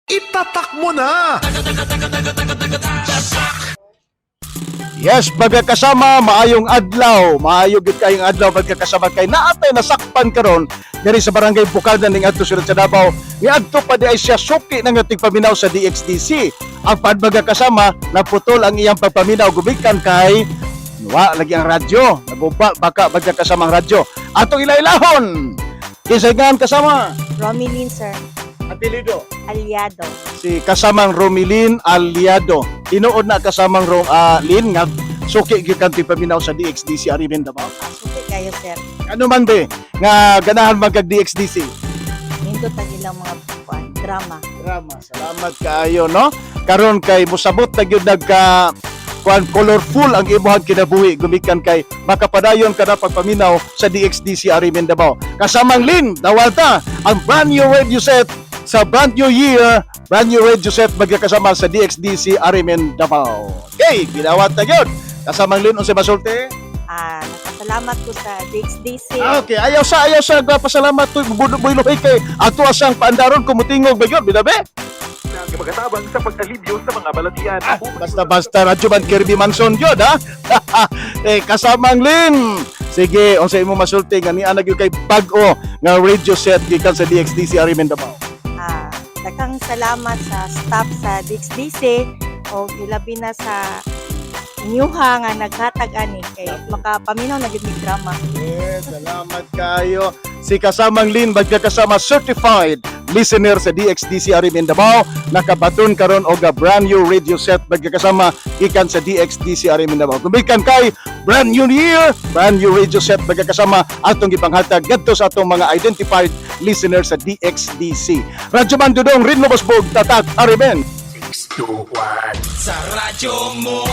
itatak mo na! Yes, pagkakasama, maayong adlaw. Maayong gid kayong adlaw pagkakasama kay naatay nasakpan karon diri sa barangay Bukada ning adto sulod sa Davao. Niadto pa di ay siya suki ng ating paminaw sa DXDC. Ang pagkakasama naputol ang iyang pagpaminaw gumikan kay wa lagi ang radyo. Naguba baka pagkakasama ang radyo. Atong ilailahon. Kisagan kasama. Romilin, sir. Apelido. Aliado. Si kasamang Romilin Aliado. Tinuod na kasamang Lin nga suki gyud kanti paminaw sa DXDC Arimen Davao. Suki kayo, sir. Ano man be nga ganahan magkag DXDC? Nindot ang ilang mga drama. Drama. Salamat kaayo no. Karon kay musabot na gyud nagka colorful ang imuhang kinabuhi gumikan kay makapadayon kada pagpaminaw sa DXDC Arimen Davao. Kasamang Lin Dawalta ang brand new radio set sa brand new year, brand new radio set magkakasama sa DXDC Arimen Davao. Okay, binawat na yun. Kasamang Lin, unsa masulti? Nakasalamat ko sa DXDC. Okay, ayaw sa pasalamat to builuhay kay ato asang paandaron kumutingog ba yun, binabe? Nang magatabang sa pag-alibyo sa mga balatian. Basta radyo man Kirby Manson yun, ha? Kasamang Lin. Sige, unsa imo masulti nga niya nagyud kay bag-o nga radio set gikan sa DXDC Arimen Davao. Daghang salamat sa staff sa DXDC o ilabi na sa inyuha nga naghatag ani kay makapaminaw na gyud mig drama. Yes, salamat kayo. Si kasamang Lin magkakasama certified listener sa DXDC Arimen Davao, nakabaton karon og brand new radio set magkakasama ikan sa DXDC Arimen Davao. Gumikan kay brand new year, brand new radio set magkakasama atong gipanghatag ngadto sa atong mga identified listeners sa DXDC. Radyo Man Dudong, Rinlo Bosbog, Tatak, Arimen. 621 Sa radyo mo,